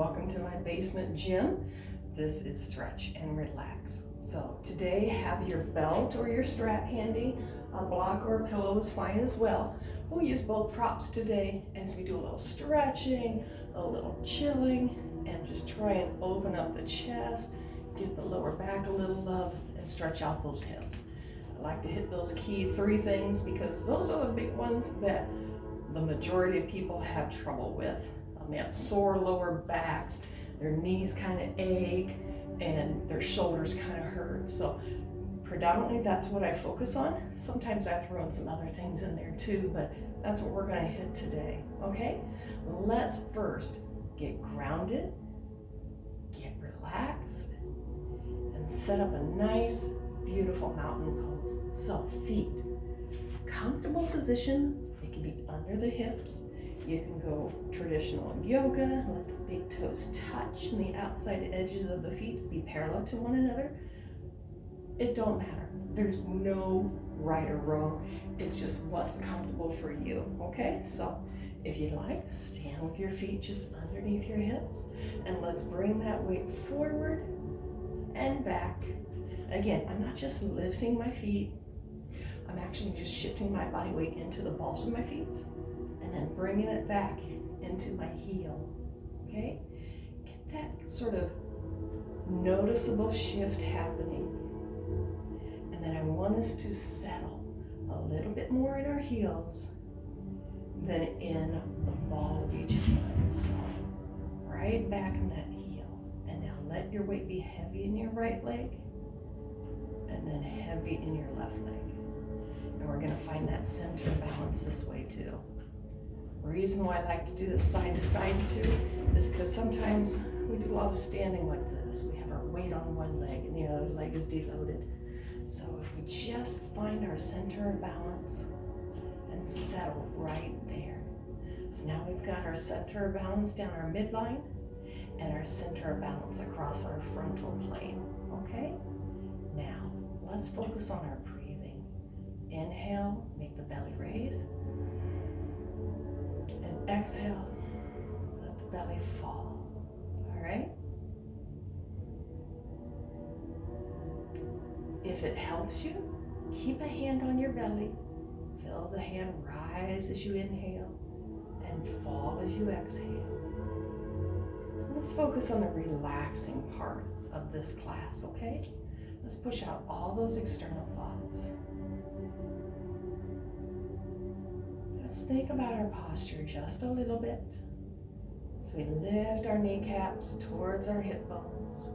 welcome to my basement gym. This is Stretch and Relax. So today have your belt or your strap handy. A block or a pillow is fine as well. We'll use both props today as we do a little stretching, a little chilling, and just try and open up the chest, give the lower back a little love, and stretch out those hips. I like to hit those key 3 things because those are the big ones that the majority of people have trouble with. They have sore lower backs, their knees kind of ache, and their shoulders kind of hurt. So predominantly that's what I focus on. Sometimes I throw in some other things in there too, but that's what we're going to hit today, okay? Let's first get grounded, get relaxed, and set up a nice, beautiful mountain pose. So feet, comfortable position. They can be under the hips. You can go traditional yoga, let the big toes touch and the outside edges of the feet be parallel to one another. It don't matter. There's no right or wrong. It's just what's comfortable for you, okay? So if you'd like, stand with your feet just underneath your hips, and let's bring that weight forward and back. Again, I'm not just lifting my feet. I'm actually just shifting my body weight into the balls of my feet, and then bringing it back into my heel, okay? Get that sort of noticeable shift happening. And then I want us to settle a little bit more in our heels than in the ball of each foot. So right back in that heel. And now let your weight be heavy in your right leg and then heavy in your left leg. And we're gonna find that center balance this way too. The reason why I like to do this side to side too is because sometimes we do a lot of standing like this. We have our weight on one leg and the other leg is deloaded. So if we just find our center of balance and settle right there. So now we've got our center of balance down our midline and our center of balance across our frontal plane, okay? Now, let's focus on our breathing. Inhale, make the belly raise. And exhale, let the belly fall, all right? If it helps you, keep a hand on your belly. Feel the hand rise as you inhale and fall as you exhale. Let's focus on the relaxing part of this class, okay? Let's push out all those external thoughts. Let's think about our posture just a little bit as we lift our kneecaps towards our hip bones.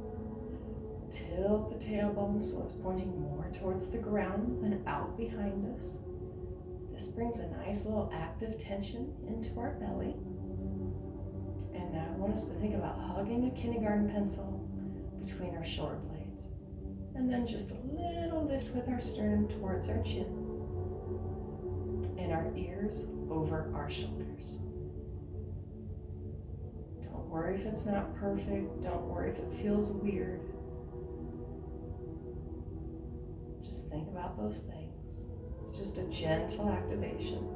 Tilt the tailbone so it's pointing more towards the ground than out behind us. This brings a nice little active tension into our belly. And now I want us to think about hugging a kindergarten pencil between our shoulder blades. And then just a little lift with our sternum towards our chin. And our ears over our shoulders. Don't worry if it's not perfect. Don't worry if it feels weird. Just think about those things. It's just a gentle activation.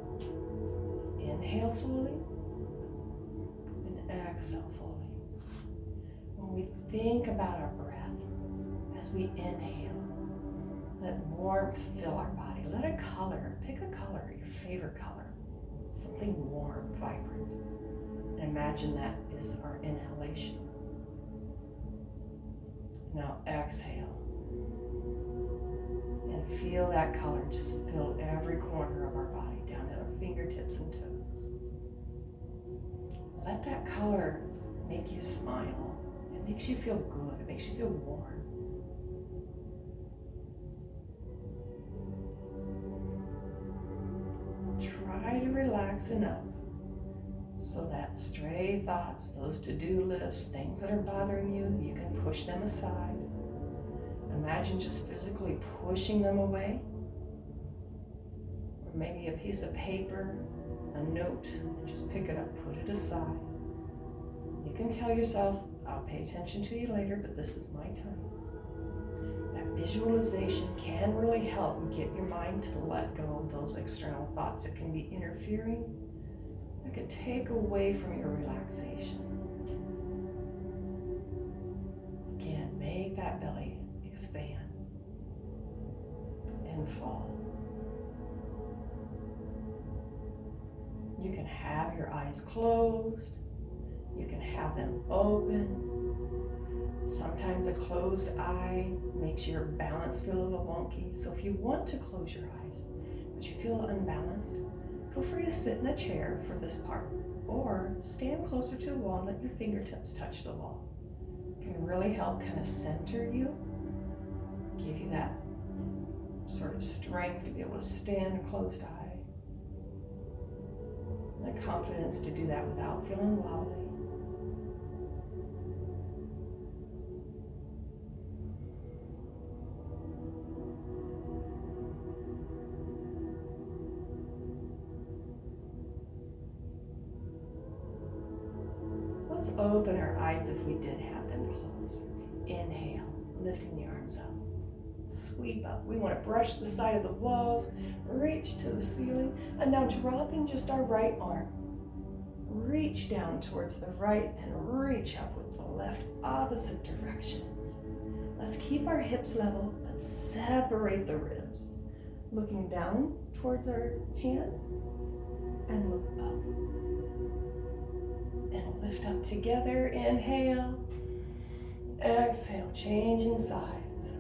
Inhale fully and exhale fully. When we think about our breath, as we inhale, let warmth fill our body. Let a color, pick a color, your favorite color, something warm, vibrant. And imagine that is our inhalation. Now exhale. And feel that color just fill every corner of our body, down at our fingertips and toes. Let that color make you smile. It makes you feel good. It makes you feel warm. Try to relax enough so that stray thoughts, those to-do lists, things that are bothering you, you can push them aside. Imagine just physically pushing them away. Or maybe a piece of paper, a note, and just pick it up, put it aside. You can tell yourself, I'll pay attention to you later, but this is my time. That visualization can really help get your mind to let go of those external thoughts that can be interfering, that could take away from your relaxation. that belly expand and fall. You can have your eyes closed. You can have them open. Sometimes a closed eye makes your balance feel a little wonky. So if you want to close your eyes, but you feel unbalanced, feel free to sit in a chair for this part, or stand closer to the wall and let your fingertips touch the wall. It can really help kind of center you, give you that sort of strength to be able to stand a closed eye. And the confidence to do that without feeling wobbly. Let's open our eyes if we did have them closed. Inhale, lifting the arms up. Sweep up. We want to brush the side of the walls, reach to the ceiling, and now dropping just our right arm. Reach down towards the right and reach up with the left, opposite directions. Let's keep our hips level, but separate the ribs. Looking down towards our hand and look up. And lift up together. Inhale. Exhale, changing sides.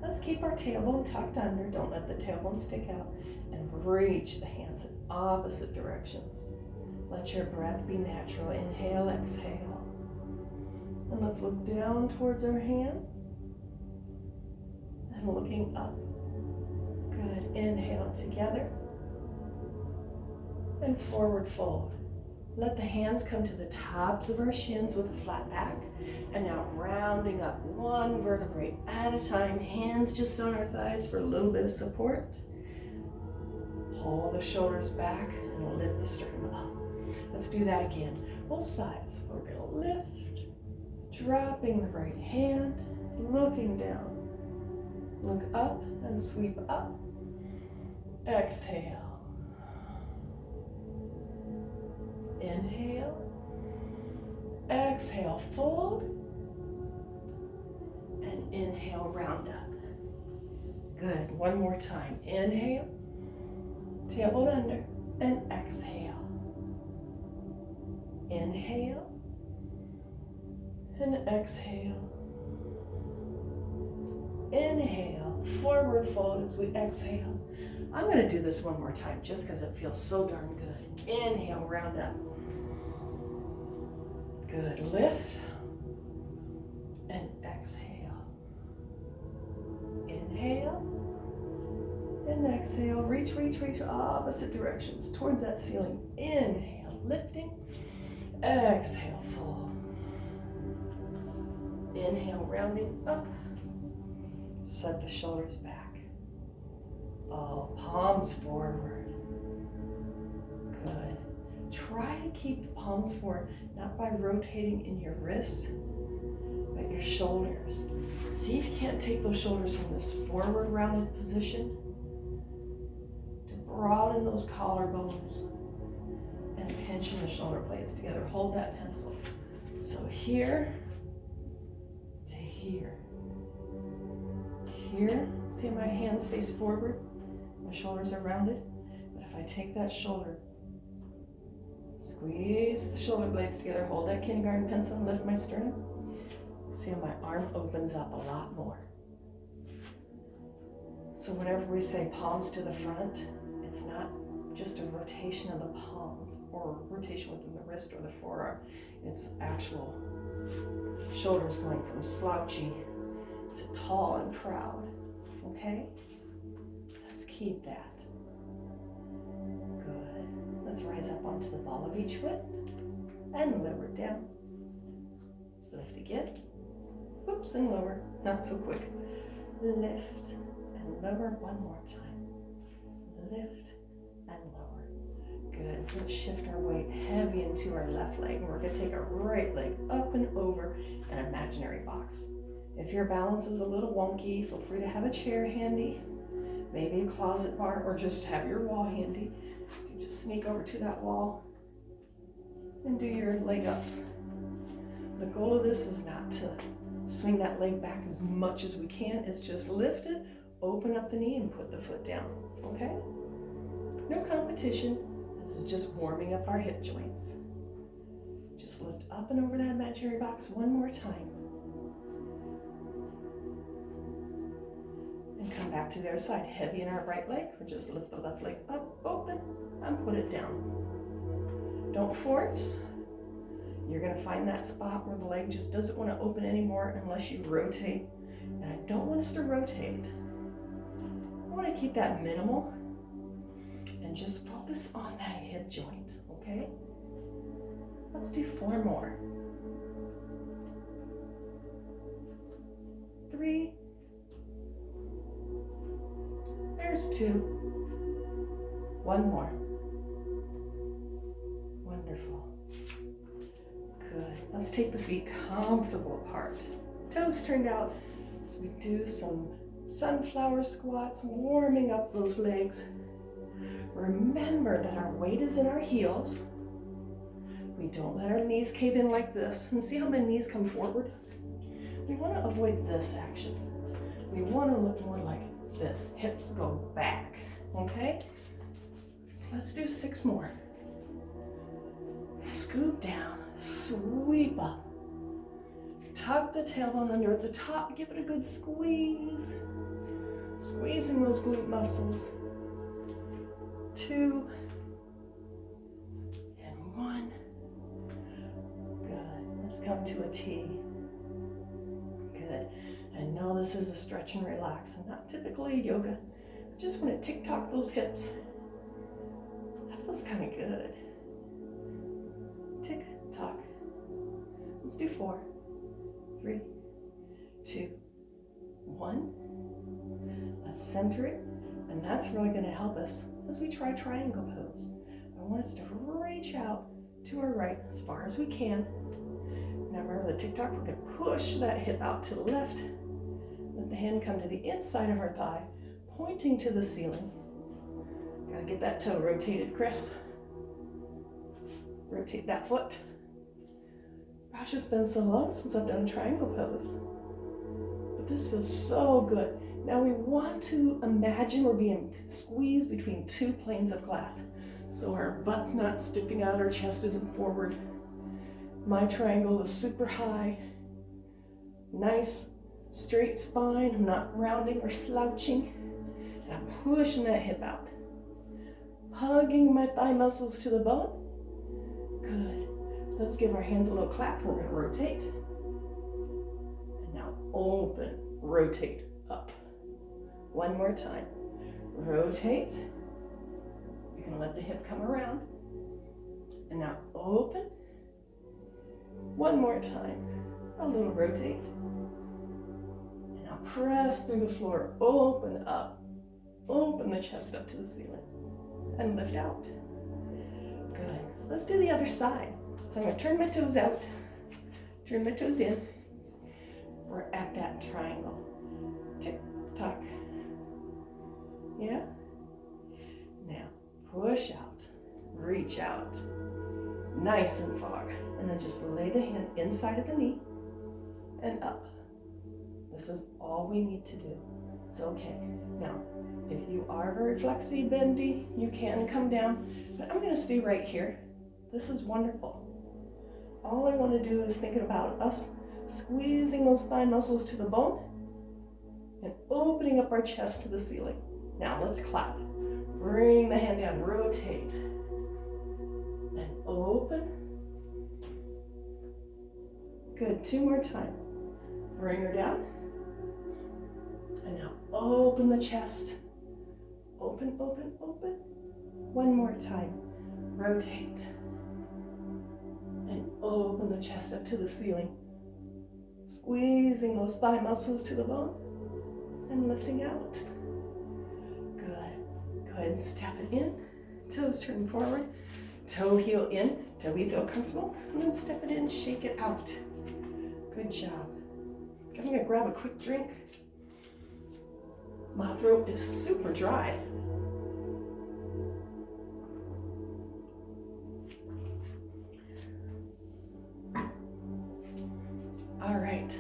Let's keep our tailbone tucked under. Don't let the tailbone stick out. And reach the hands in opposite directions. Let your breath be natural. Inhale, exhale. And let's look down towards our hand. And looking up. Good. Inhale together. And forward fold. Let the hands come to the tops of our shins with a flat back. And now rounding up one vertebrae at a time. Hands just on our thighs for a little bit of support. Pull the shoulders back and we'll lift the sternum up. Let's do that again. Both sides. We're going to lift, dropping the right hand, looking down. Look up and sweep up. Exhale. Inhale, exhale, fold, and inhale, round up. Good, one more time. Inhale, tailbone under, and exhale. Inhale, and exhale. Inhale, forward fold as we exhale. I'm going to do this one more time just because it feels so darn good. Inhale, round up. Good, lift and exhale. Inhale and exhale. Reach, reach, reach, opposite directions towards that ceiling. Inhale, lifting. Exhale, fold. Inhale, rounding up. Set the shoulders back. Oh, palms forward. Good. Try to keep the palms forward, not by rotating in your wrists, but your shoulders. See if you can't take those shoulders from this forward rounded position to broaden those collarbones and pinching the shoulder blades together. Hold that pencil. So here to here. Here, see my hands face forward, my shoulders are rounded, but if I take that shoulder, squeeze the shoulder blades together, hold that kindergarten pencil and lift my sternum, see how my arm opens up a lot more. So whenever we say palms to the front, it's not just a rotation of the palms or rotation within the wrist or the forearm, it's actual shoulders going from slouchy to tall and proud, okay? Let's keep that. Good. Let's rise up onto the ball of each foot and lower down. Lift again. Whoops, and lower. Not so quick. Lift and lower one more time. Lift and lower. Good. Let's shift our weight heavy into our left leg. And we're going to take our right leg up and over an imaginary box. If your balance is a little wonky, feel free to have a chair handy, maybe a closet bar, or just have your wall handy. You just sneak over to that wall and do your leg ups. The goal of this is not to Swing that leg back as much as we can. It's just lift it, open up the knee, and put the foot down, okay? No competition. This is just warming up our hip joints. Just lift up and over that imaginary box one more time. And come back to the other side. Heavy in our right leg. Or just lift the left leg up, open, and put it down. Don't force. You're going to find that spot where the leg just doesn't want to open anymore unless you rotate. And I don't want us to rotate. I want to keep that minimal and just focus on that hip joint, okay? Let's do 4 more. 3. There's 2. 1 more. Wonderful. Good. Let's take the feet comfortable apart. Toes turned out as we do some sunflower squats, warming up those legs. Remember that our weight is in our heels. We don't let our knees cave in like this. And see how my knees come forward? We want to avoid this action. We want to look more like this. Hips go back, okay? So let's do 6 more. Scoop down, sweep up. Tuck the tailbone under at the top. Give it a good squeeze. Squeezing those glute muscles. 2 and 1. Good. Let's come to a T. Good. And know this is a stretch and relax, and not typically yoga. I just want to tick-tock those hips. That feels kind of good. Tick-tock. Let's do 4, 3, 2, 1. Let's center it, and that's really going to help us as we try triangle pose. I want us to reach out to our right as far as we can. Now remember the tick-tock, we're going to push that hip out to the left. Let the hand come to the inside of our thigh, pointing to the ceiling. Got to get that toe rotated, Chris. Rotate that foot. Gosh, it's been so long since I've done a triangle pose. But this feels so good. Now we want to imagine we're being squeezed between 2 planes of glass. So our butt's not sticking out, our chest isn't forward. My triangle is super high. Nice straight spine. I'm not rounding or slouching. And I'm pushing that hip out. Hugging my thigh muscles to the bone. Good. Let's give our hands a little clap. We're going to rotate. And now open, rotate up. One more time. Rotate. You're going to let the hip come around. And now open. One more time. A little rotate. And now press through the floor. Open up. Open the chest up to the ceiling. And lift out. Good. Let's do the other side. So I'm going to turn my toes out. Turn my toes in. We're at that triangle. Tick, tock. Yeah? Now, push out. Reach out. Nice and far. And then just lay the hand inside of the knee and up. This is all we need to do. It's okay. Now, if you are very flexy, bendy, you can come down, but I'm going to stay right here. This is wonderful. All I want to do is think about us squeezing those thigh muscles to the bone and opening up our chest to the ceiling. Now let's clap. Bring the hand down, rotate, and open. Good, 2 more times. Bring her down. And now open the chest. Open, open, open. 1 more time. Rotate. And open the chest up to the ceiling. Squeezing those thigh muscles to the bone. And lifting out. Good. Go ahead and step it in. Toes turn forward. Toe heel in till we feel comfortable. And then step it in, shake it out. Good job. I'm going to grab a quick drink. My throat is super dry. All right.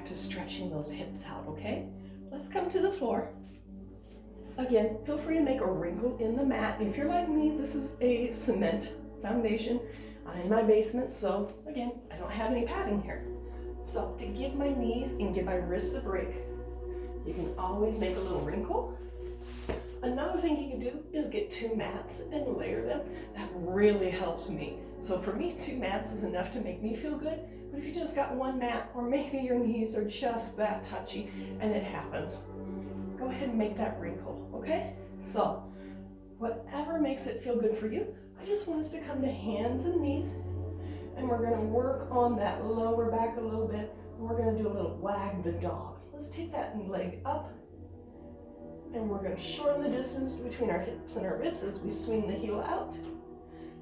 back to stretching those hips out, okay? Let's come to the floor. Again, feel free to make a wrinkle in the mat. If you're like me, this is a cement foundation. I'm in my basement, so again, I don't have any padding here. So to give my knees and give my wrists a break, you can always make a little wrinkle. Another thing you can do is get 2 mats and layer them. That really helps me. So for me, 2 mats is enough to make me feel good. But if you just got 1 mat, or maybe your knees are just that touchy, and it happens, go ahead and make that wrinkle, okay? So whatever makes it feel good for you, I just want us to come to hands and knees, and we're gonna work on that lower back a little bit, and we're gonna do a little wag the dog. Let's take that leg up, and we're gonna shorten the distance between our hips and our ribs as we swing the heel out.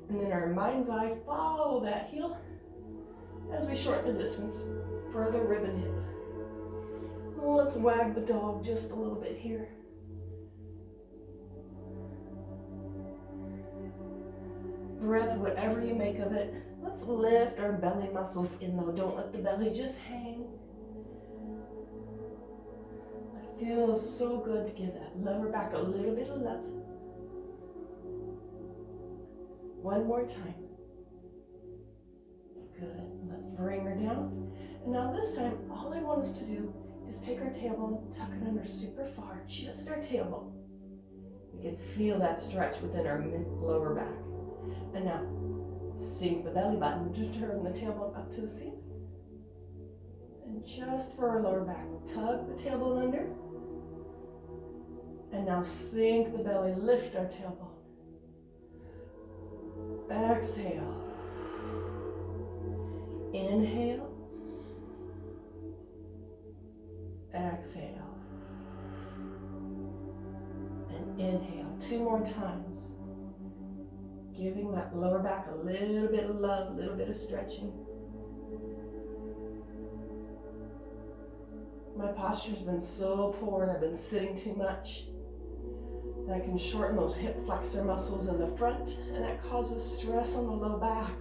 And then our mind's eye, follow that heel as we shorten the distance for the rib and hip. Well, let's wag the dog just a little bit here. Breath, whatever you make of it. Let's lift our belly muscles in though. Don't let the belly just hang. It feels so good to give that lower back a little bit of love. One more time. Good. Let's bring her down. And now this time, all I want us to do is take our tailbone, tuck it under super far, just our tailbone. We can feel that stretch within our lower back. And now, sink the belly button to turn the tailbone up to the ceiling. And just for our lower back, tug the tailbone under. And now sink the belly, lift our tailbone. Exhale. Inhale. Exhale. And inhale 2 more times. Giving that lower back a little bit of love, a little bit of stretching. My posture's been so poor and I've been sitting too much. And I can shorten those hip flexor muscles in the front, and that causes stress on the low back.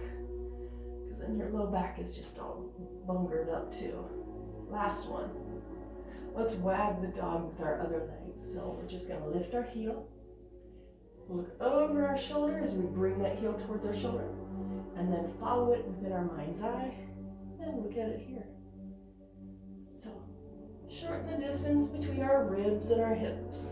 Because then your low back is just all bungered up too. Last one. Let's wag the dog with our other leg. So we're just gonna lift our heel. Look over our shoulder as we bring that heel towards our shoulder, and then follow it within our mind's eye, and look at it here. So, shorten the distance between our ribs and our hips.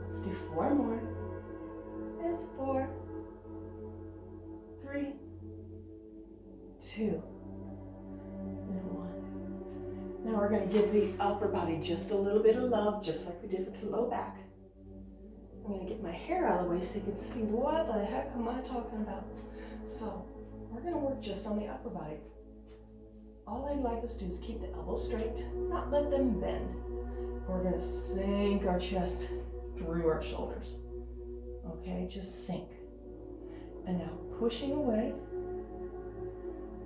Let's do 4 more. 4, 3, 2, and 1. Now we're going to give the upper body just a little bit of love, just like we did with the low back. I'm going to get my hair out of the way so you can see what the heck am I talking about. So we're going to work just on the upper body. All I'd like us to do is keep the elbows straight, not let them bend. We're going to sink our chest through our shoulders. Okay, just sink. And now pushing away,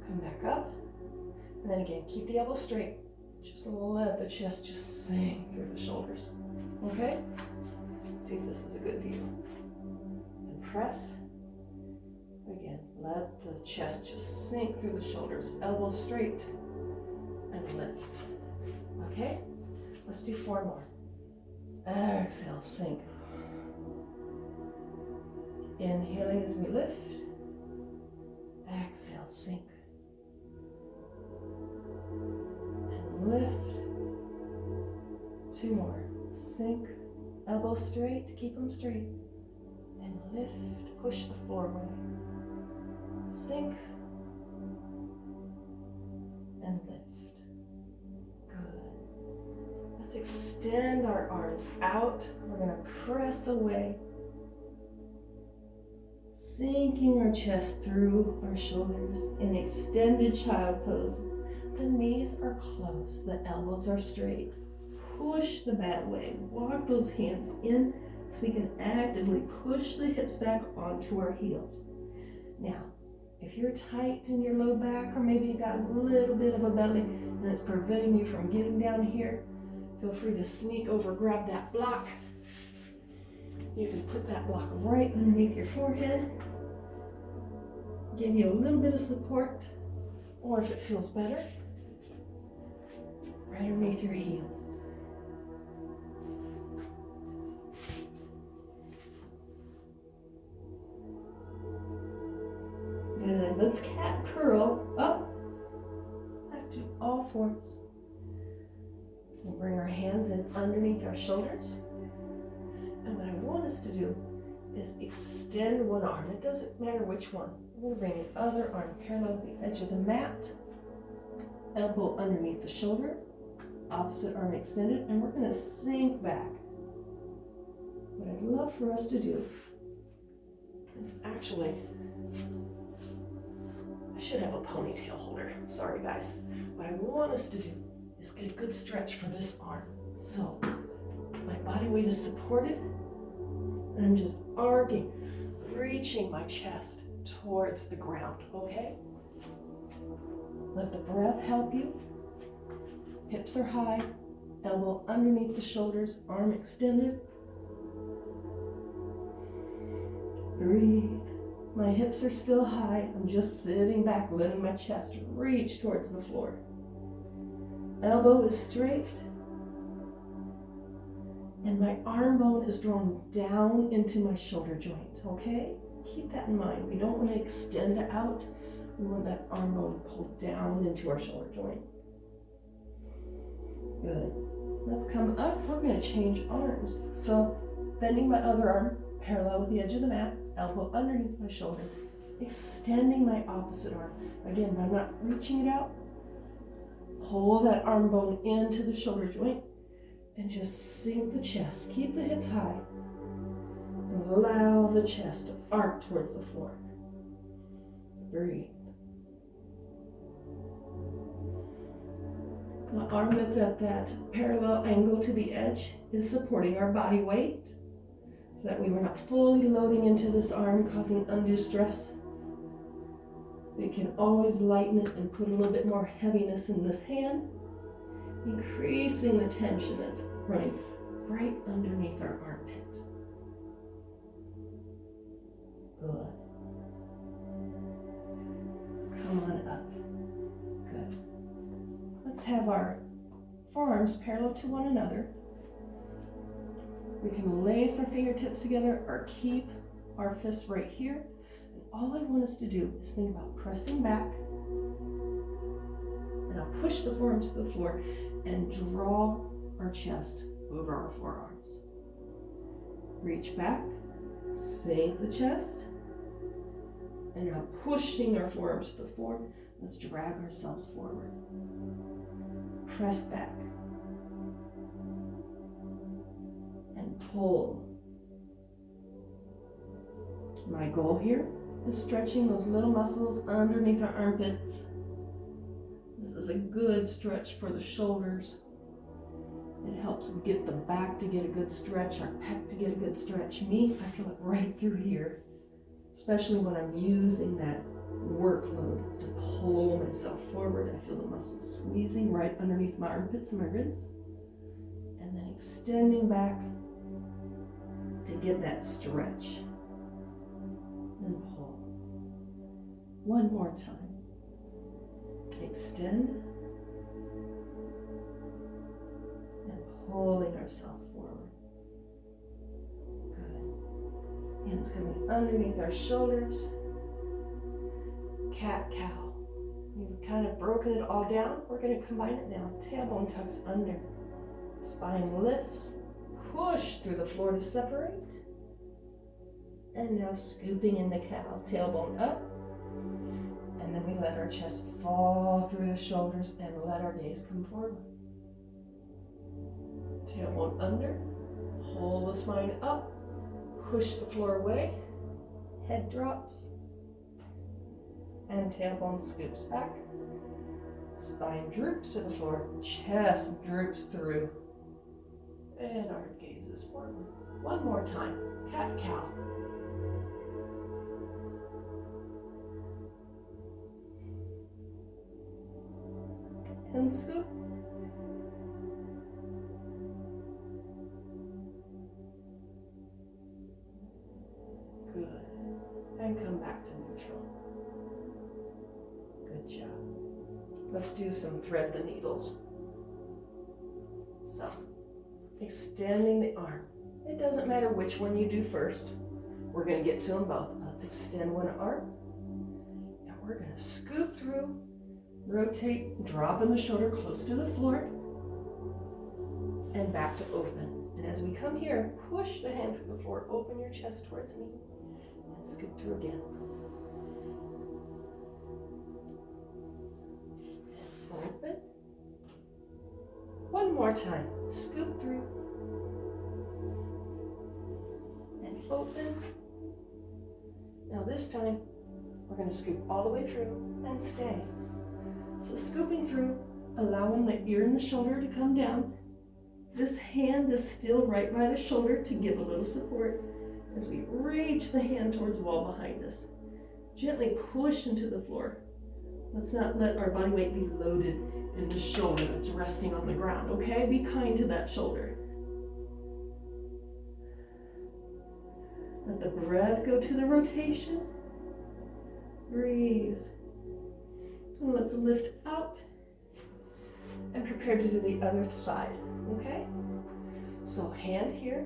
come back up, and then again, keep the elbows straight. Just let the chest just sink through the shoulders. Okay? See if this is a good view. And press. Again, let the chest just sink through the shoulders. Elbows straight, and lift. Okay? Let's do 4 more. Exhale, sink. Inhaling as we lift. Exhale, sink. And lift. 2 more. Sink. Elbows straight. Keep them straight. And lift. Push the floor away. Sink. And lift. Good. Let's extend our arms out. We're going to press away. Sinking our chest through our shoulders in extended child pose. The knees are closed, the elbows are straight. Push the mat away, walk those hands in so we can actively push the hips back onto our heels. Now, If you're tight in your low back, or maybe you got a little bit of a belly and it's preventing you from getting down here, feel free to sneak over, grab that block. You can put that block right underneath your forehead, give you a little bit of support, or if it feels better, right underneath your heels. Good. Let's cat curl up, back to all fours. We'll bring our hands in underneath our shoulders. And what I want us to do is extend one arm. It doesn't matter which one. We'll bring the other arm parallel with the edge of the mat. Elbow underneath the shoulder. Opposite arm extended. And we're going to sink back. What I'd love for us to do is actually, I should have a ponytail holder. Sorry, guys. What I want us to do is get a good stretch for this arm. So my body weight is supported, and I'm just arcing, reaching my chest towards the ground, okay? Let the breath help you. Hips are high, elbow underneath the shoulders, arm extended. Breathe. My hips are still high. I'm just sitting back, letting my chest reach towards the floor. Elbow is straight. And my arm bone is drawn down into my shoulder joint, okay? Keep that in mind. We don't want to extend out. We want that arm bone pulled down into our shoulder joint. Good. Let's come up. We're going to change arms. So, bending my other arm parallel with the edge of the mat, elbow underneath my shoulder, extending my opposite arm. Again, I'm not reaching it out. Pull that arm bone into the shoulder joint. And just sink the chest. Keep the hips high. And allow the chest to arc towards the floor. Breathe. The arm that's at that parallel angle to the edge is supporting our body weight, so that way we're not fully loading into this arm, causing undue stress. We can always lighten it and put a little bit more heaviness in this hand, increasing the tension that's running right underneath our armpit. Good. Come on up. Good. Let's have our forearms parallel to one another. We can lace our fingertips together or keep our fists right here. And all I want us to do is think about pressing back. And I'll push the forearms to the floor and draw our chest over our forearms. Reach back, sink the chest, and now pushing our forearms to the floor, let's drag ourselves forward. Press back and pull. My goal here is stretching those little muscles underneath our armpits. This is a good stretch for the shoulders. It helps get the back to get a good stretch, our pec to get a good stretch. Me, I feel it right through here, especially when I'm using that workload to pull myself forward. I feel the muscles squeezing right underneath my armpits and my ribs, and then extending back to get that stretch. And pull. One more time. Extend. And pulling ourselves forward. Good. Hands coming underneath our shoulders. Cat-cow. You've kind of broken it all down. We're going to combine it now. Tailbone tucks under. Spine lifts. Push through the floor to separate. And now scooping into cow. Tailbone up. And then we let our chest fall through the shoulders and let our gaze come forward. Tailbone under. Pull the spine up. Push the floor away. Head drops. And tailbone scoops back. Spine droops to the floor. Chest droops through. And our gaze is forward. One more time. Cat-cow. and scoop. Good. And come back to neutral. Good job. Let's do some thread the needles. So, extending the arm. It doesn't matter which one you do first. We're going to get to them both. Let's extend one arm. And we're going to scoop through, rotate, dropping the shoulder close to the floor, and back to open. And as we come here, push the hand through the floor, open your chest towards me, and scoop through again. And open. One more time. Scoop through. And open. Now this time, we're going to scoop all the way through and stay. So scooping through, allowing the ear and the shoulder to come down. This hand is still right by the shoulder to give a little support as we reach the hand towards the wall behind us. Gently push into the floor. Let's not let our body weight be loaded in the shoulder that's resting on the ground, okay? Be kind to that shoulder. Let the breath go to the rotation. Breathe. And let's lift out and prepare to do the other side, okay? So hand here.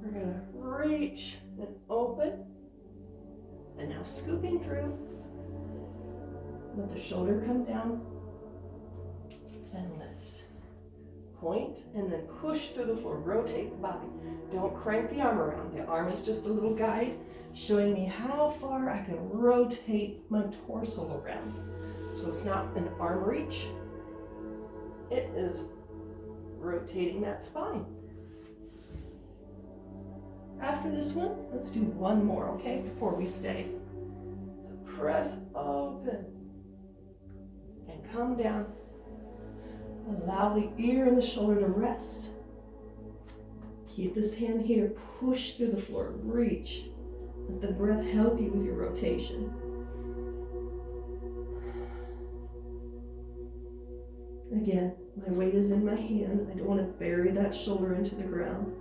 We're gonna reach and open. And now scooping through. Let the shoulder come down and lift. Point and then push through the floor. Rotate the body. Don't crank the arm around. The arm is just a little guide showing me how far I can rotate my torso around. So it's not an arm reach. It is rotating that spine. After this one, let's do one more, okay, before we stay. So press open and come down. Allow the ear and the shoulder to rest. Keep this hand here, push through the floor, reach. Let the breath help you with your rotation. Again, my weight is in my hand. I don't want to bury that shoulder into the ground.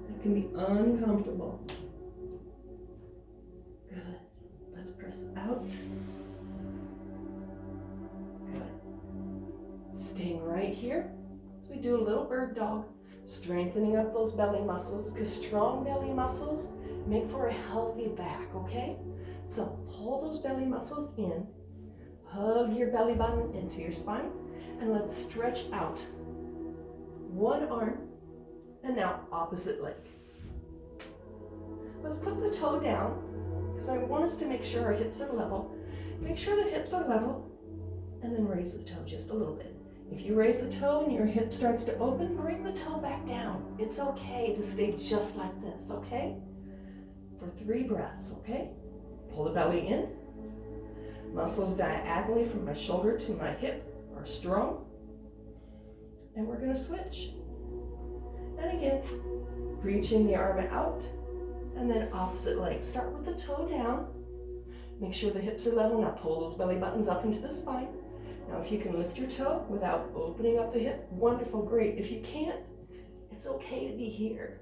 It can be uncomfortable. Good. Let's press out. Good. Staying right here. So we do a little bird dog, strengthening up those belly muscles, because strong belly muscles make for a healthy back, okay? So pull those belly muscles in, hug your belly button into your spine, and let's stretch out. One arm, and now opposite leg. Let's put the toe down, because I want us to make sure our hips are level. Make sure the hips are level, and then raise the toe just a little bit. If you raise the toe and your hip starts to open, bring the toe back down. It's okay to stay just like this, okay? For 3 breaths, okay? Pull the belly in. Muscles diagonally from my shoulder to my hip are strong. And we're going to switch. And again, reaching the arm out, and then opposite leg. Start with the toe down. Make sure the hips are level. Now pull those belly buttons up into the spine. Now if you can lift your toe without opening up the hip, wonderful, great. If you can't, it's okay to be here.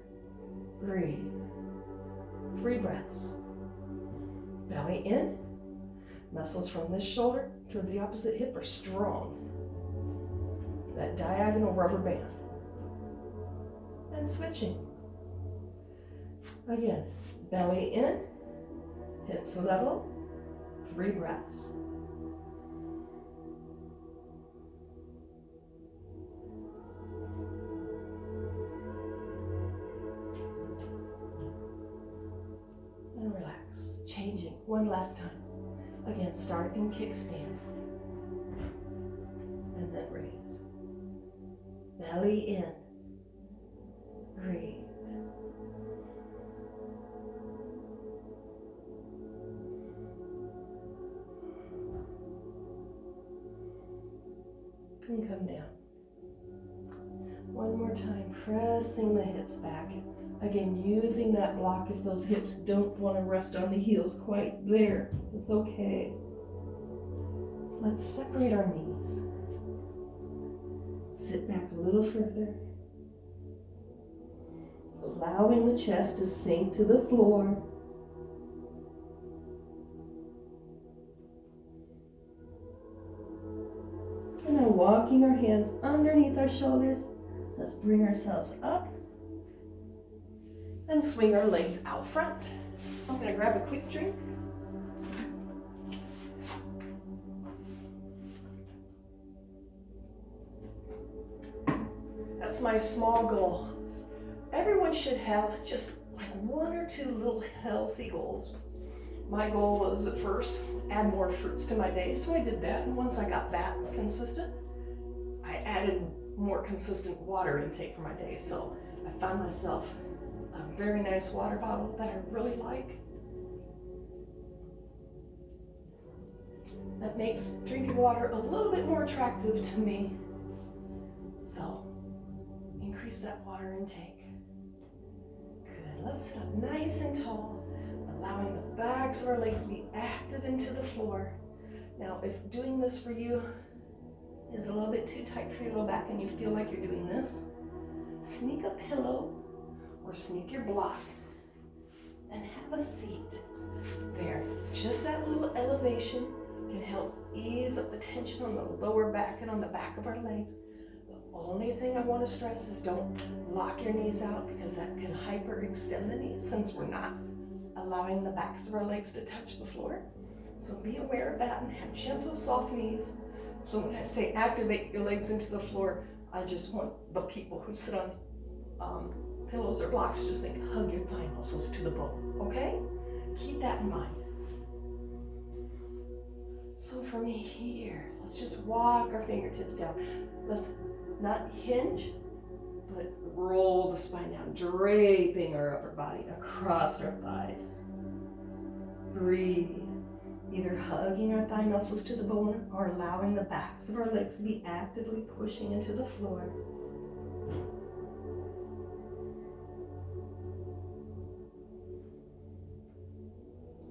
Breathe. 3 breaths. Belly in. Muscles from this shoulder towards the opposite hip are strong. That diagonal rubber band. And switching. Again, belly in, hips level, 3 breaths. And relax, changing one last time. Again, start in kickstand. And then raise. Belly in. Breathe. And come down. One more time, pressing the hips back. Again, using that block if those hips don't want to rest on the heels quite there. It's okay. Let's separate our knees. Sit back a little further, allowing the chest to sink to the floor. And now walking our hands underneath our shoulders, let's bring ourselves up and swing our legs out front. I'm gonna grab a quick drink. That's my small goal. Everyone should have just like one or two little healthy goals. My goal was at first, add more fruits to my day, so I did that. And once I got that consistent, I added more consistent water intake for my day. So I found myself a very nice water bottle that I really like. That makes drinking water a little bit more attractive to me. So increase that water intake. Good, let's sit up nice and tall, allowing the backs of our legs to be active into the floor. Now, if doing this for you is a little bit too tight for your low back and you feel like you're doing this, sneak a pillow or sneak your block and have a seat there. Just that little elevation can help ease up the tension on the lower back and on the back of our legs. The only thing I want to stress is don't lock your knees out, because that can hyperextend the knees since we're not allowing the backs of our legs to touch the floor. So be aware of that and have gentle, soft knees. So when I say activate your legs into the floor, I just want the people who sit on pillows or blocks, just think, hug your thigh muscles to the bone, okay? Keep that in mind. So from here, let's just walk our fingertips down. Let's not hinge, but roll the spine down, draping our upper body across our thighs. Breathe, either hugging our thigh muscles to the bone or allowing the backs of our legs to be actively pushing into the floor.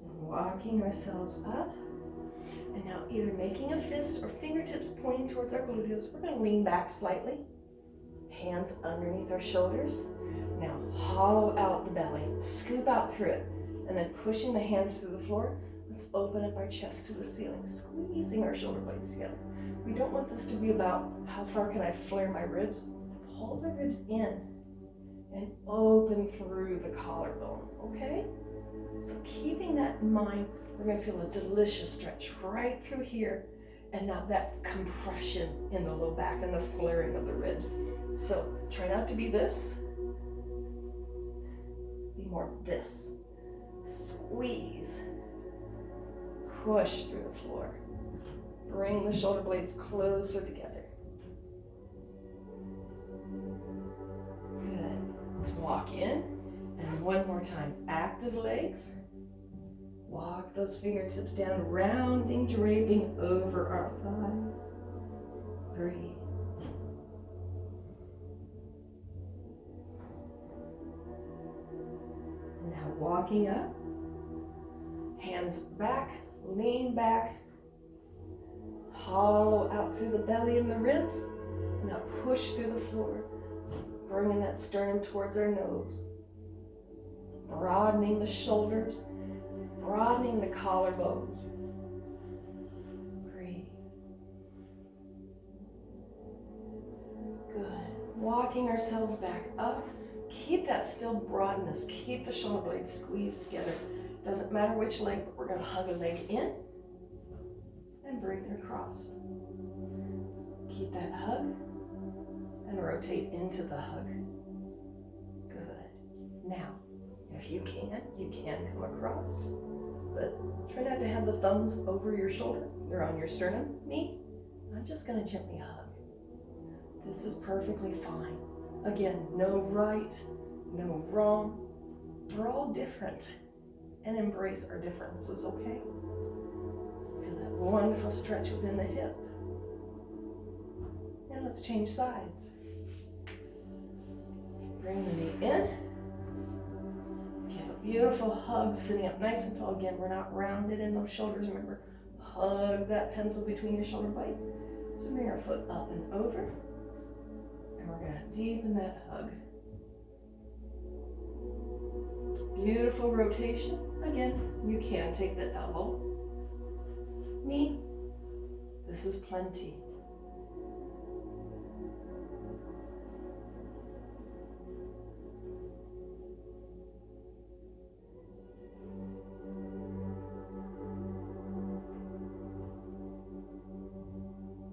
And walking ourselves up. And now either making a fist or fingertips pointing towards our gluteus. We're going to lean back slightly. Hands underneath our shoulders. Now hollow out the belly. Scoop out through it. And then pushing the hands through the floor. Let's open up our chest to the ceiling. Squeezing our shoulder blades together. We don't want this to be about how far can I flare my ribs. Pull the ribs in. And open through the collarbone. Okay? So keeping that in mind, we're going to feel a delicious stretch right through here, and now that compression in the low back and the flaring of the ribs. So try not to be this, be more this. Squeeze, push through the floor. Bring the shoulder blades closer together. Good. Let's walk in, and one more time, active legs. Walk those fingertips down, rounding, draping over our thighs. Breathe. And now walking up, hands back, lean back, hollow out through the belly and the ribs. And now push through the floor, bringing that sternum towards our nose. Broadening the shoulders, broadening the collarbones. Breathe. Good. Walking ourselves back up. Keep that still broadness. Keep the shoulder blades squeezed together. Doesn't matter which leg, but we're going to hug a leg in and bring it across. Keep that hug and rotate into the hug. Good. Now, if you can come across. But try not to have the thumbs over your shoulder. They're on your sternum. Me, I'm just going to gently hug. This is perfectly fine. Again, no right, no wrong. We're all different. And embrace our differences, okay? Feel that wonderful stretch within the hip. Now let's change sides. Bring the knee in. Beautiful hug, sitting up nice and tall. Again, we're not rounded in those shoulders. Remember, hug that pencil between your shoulder blade. So bring our foot up and over. And we're gonna deepen that hug. Beautiful rotation. Again, you can take the elbow. Me, this is plenty.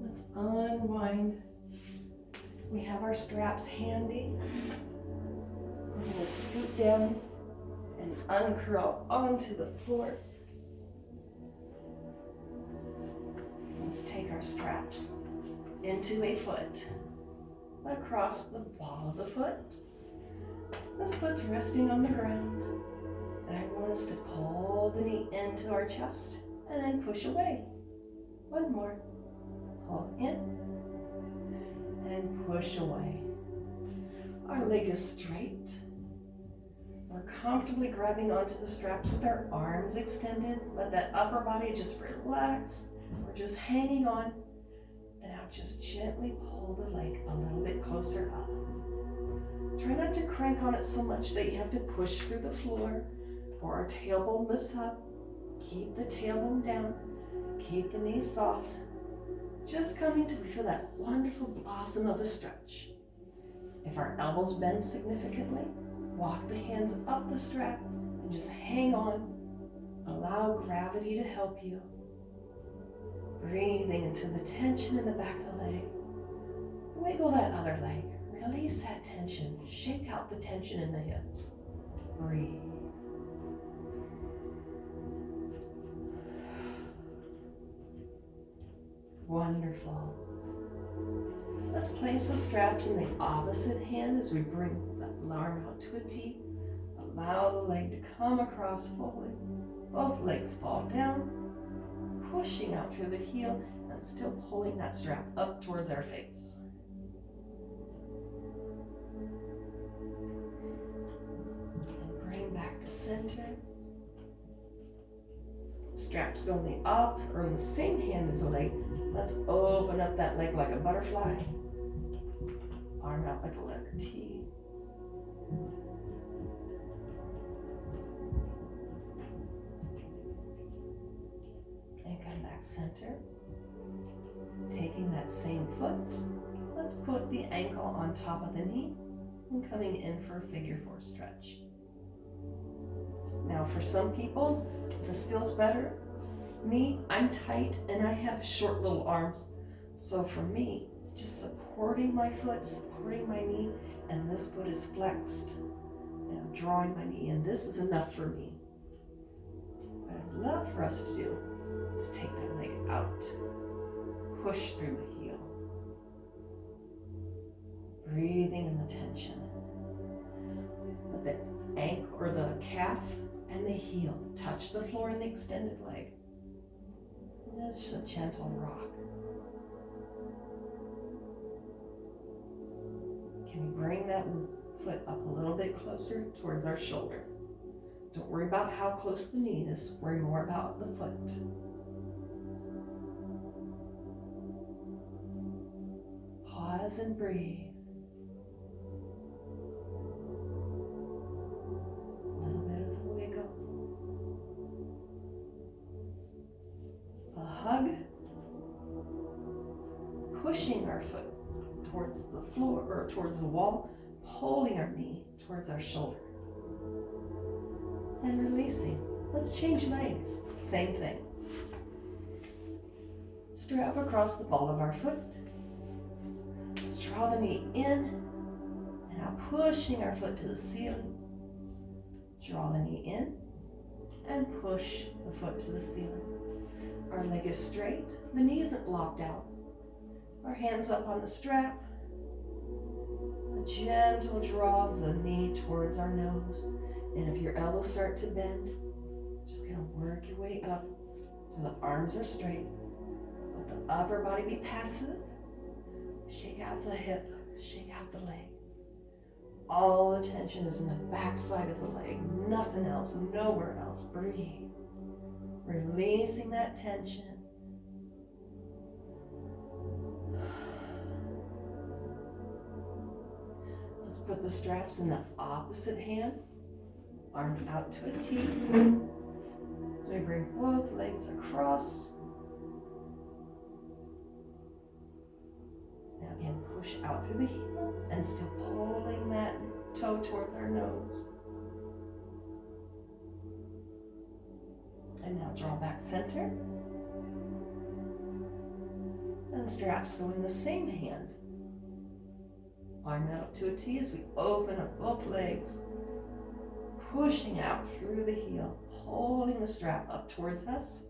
Let's unwind. We have our straps handy. We're going to scoot down and uncurl onto the floor. Let's take our straps into a foot, across the ball of the foot. This foot's resting on the ground, and I want us to pull the knee into our chest and then push away. One more. Pull in and push away. Our leg is straight. We're comfortably grabbing onto the straps with our arms extended. Let that upper body just relax. We're just hanging on. And now just gently pull the leg a little bit closer up. Try not to crank on it so much that you have to push through the floor or our tailbone lifts up. Keep the tailbone down. Keep the knees soft. Just coming till we feel that wonderful blossom of a stretch. If our elbows bend significantly, walk the hands up the strap and just hang on. Allow gravity to help you. Breathing into the tension in the back of the leg. Wiggle that other leg. Release that tension. Shake out the tension in the hips. Breathe. Wonderful. Let's place the straps in the opposite hand as we bring the arm out to a T. Allow the leg to come across fully. Both legs fall down, pushing out through the heel and still pulling that strap up towards our face. And bring back to center. Straps go in the up or in the same hand as the leg. Let's open up that leg like a butterfly. Arm out like a letter T. And come back center. Taking that same foot, let's put the ankle on top of the knee and coming in for a figure four stretch. Now for some people, this feels better. Me, I'm tight and I have short little arms. So for me, just supporting my foot, supporting my knee, and this foot is flexed. And I'm drawing my knee in. This is enough for me. What I'd love for us to do is take that leg out, push through the heel. Breathing in the tension. Let the ankle or the calf and the heel touch the floor in the extended leg. And just a gentle rock. Can we bring that foot up a little bit closer towards our shoulder? Don't worry about how close the knee is, worry more about the foot. Pause and breathe. A little bit of a wiggle. A hug. Pushing our foot towards the floor or towards the wall, pulling our knee towards our shoulder. And releasing. Let's change legs. Same thing. Strap across the ball of our foot. Let's draw the knee in. And now pushing our foot to the ceiling. Draw the knee in and push the foot to the ceiling. Our leg is straight. The knee isn't locked out. Our hands up on the strap. A gentle draw of the knee towards our nose. And if your elbows start to bend, just kind of work your way up so the arms are straight. Let the upper body be passive. Shake out the hip, shake out the leg. All the tension is in the backside of the leg, nothing else, nowhere else. Breathe. Releasing that tension. Let's put the straps in the opposite hand, arm out to a T. So we bring both legs across. Now again, push out through the heel and still pulling that toe towards our nose. And now draw back center. And straps go in the same hand. Arm out to a T as we open up both legs, pushing out through the heel, holding the strap up towards us.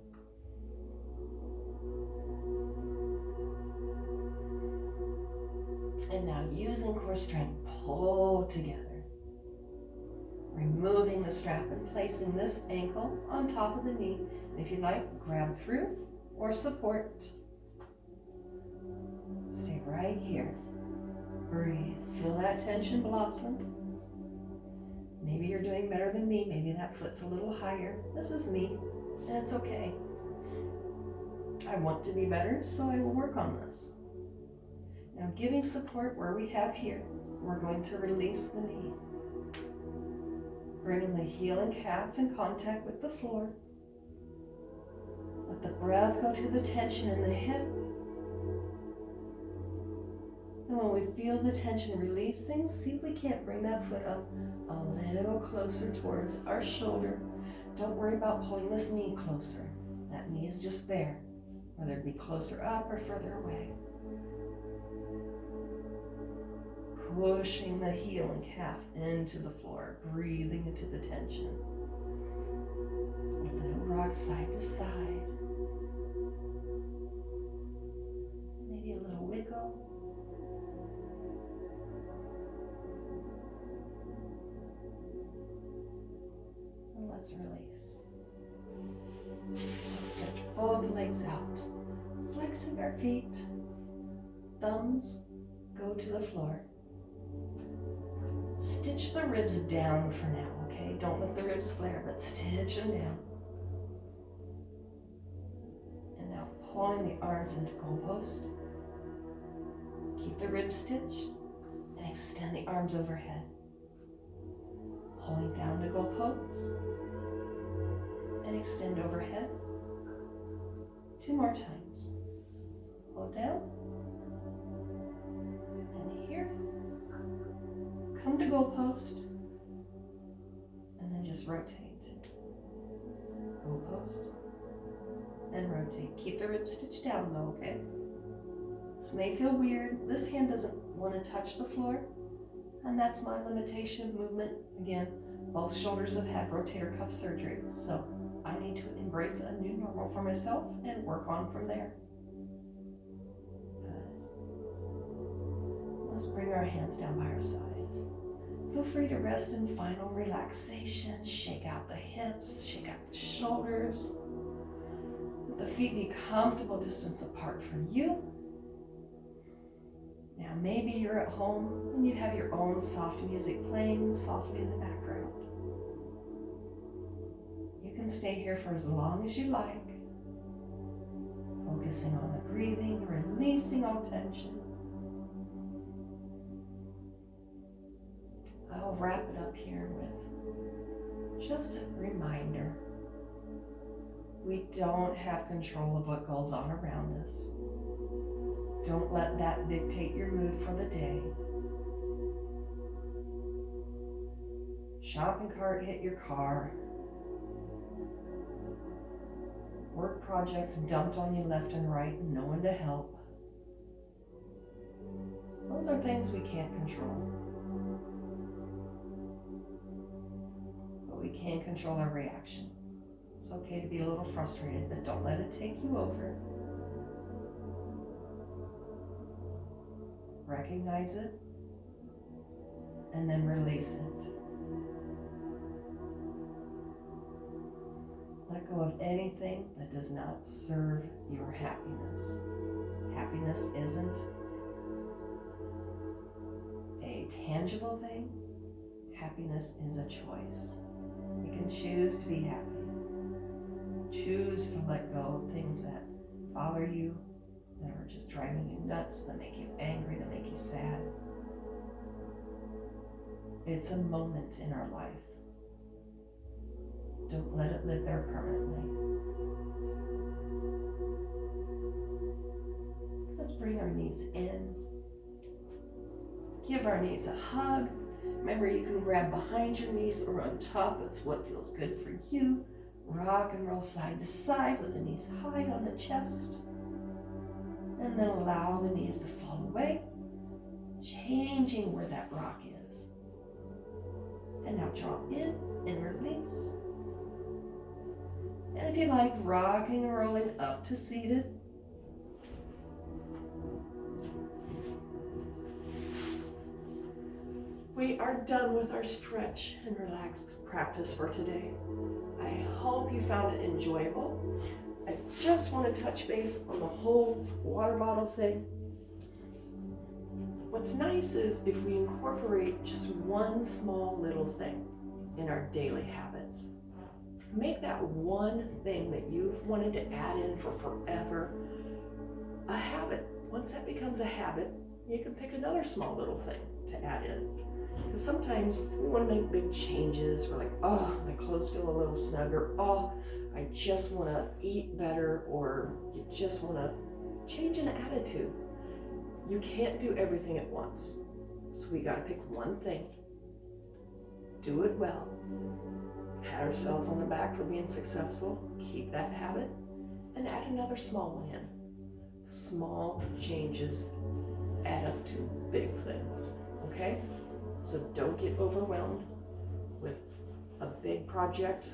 And now using core strength, pull together. Removing the strap and placing this ankle on top of the knee. And if you like, grab through or support. Stay right here. Breathe. Feel that tension blossom. Maybe you're doing better than me. Maybe that foot's a little higher. This is me, and it's okay. I want to be better, so I will work on this. Now, giving support where we have here, we're going to release the knee. Bringing the heel and calf in contact with the floor. Let the breath go to the tension in the hip. And when we feel the tension releasing, see if we can't bring that foot up a little closer towards our shoulder. Don't worry about pulling this knee closer. That knee is just there, whether it be closer up or further away. Pushing the heel and calf into the floor, breathing into the tension. A little rock side to side. Maybe a little wiggle. And let's release. Let's stretch both legs out, flexing our feet. Thumbs go to the floor. Stitch the ribs down for now, okay? Don't let the ribs flare, but stitch them down. And now pulling the arms into goalpost. Keep the ribs stitched and extend the arms overhead. Pulling down to goalpost and extend overhead. 2 more times. Pull down. And here. Come to goalpost, and then just rotate. Goalpost, and rotate. Keep the ribs stitched down though, okay? This may feel weird. This hand doesn't want to touch the floor, and that's my limitation of movement. Again, both shoulders have had rotator cuff surgery, so I need to embrace a new normal for myself and work on from there. Good. Let's bring our hands down by our sides. Feel free to rest in final relaxation. Shake out the hips, shake out the shoulders. Let the feet be comfortable distance apart for you. Now maybe you're at home and you have your own soft music playing softly in the background. You can stay here for as long as you like, focusing on the breathing, releasing all tension. I'll wrap it up here with just a reminder. We don't have control of what goes on around us. Don't let that dictate your mood for the day. Shopping cart hit your car. Work projects dumped on you left and right, no one to help. Those are things we can't control. We can control our reaction. It's okay to be a little frustrated, but don't let it take you over. Recognize it, and then release it. Let go of anything that does not serve your happiness. Happiness isn't a tangible thing. Happiness is a choice. You can choose to be happy. Choose to let go of things that bother you, that are just driving you nuts, that make you angry, that make you sad. It's a moment in our life. Don't let it live there permanently. Let's bring our knees in. Give our knees a hug. Remember, you can grab behind your knees or on top. It's what feels good for you. Rock and roll side to side with the knees high on the chest. And then allow the knees to fall away, changing where that rock is. And now draw in and release. And if you like, rocking and rolling up to seated. We are done with our stretch and relax practice for today. I hope you found it enjoyable. I just want to touch base on the whole water bottle thing. What's nice is if we incorporate just one small little thing in our daily habits. Make that one thing that you've wanted to add in for forever a habit. Once that becomes a habit, you can pick another small little thing to add in. Because sometimes we want to make big changes. We're like, oh, my clothes feel a little snugger. Oh, I just want to eat better, or you just want to change an attitude. You can't do everything at once. So we got to pick one thing, do it well, pat ourselves on the back for being successful, keep that habit, and add another small one in. Small changes add up to big things, okay? So don't get overwhelmed with a big project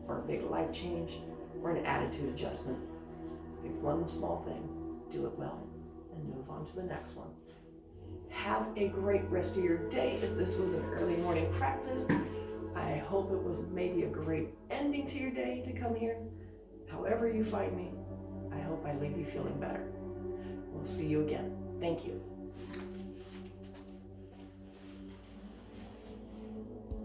or a big life change or an attitude adjustment. Pick one small thing, do it well, and move on to the next one. Have a great rest of your day. If this was an early morning practice, I hope it was maybe a great ending to your day to come here. However you find me, I hope I leave you feeling better. We'll see you again. Thank you.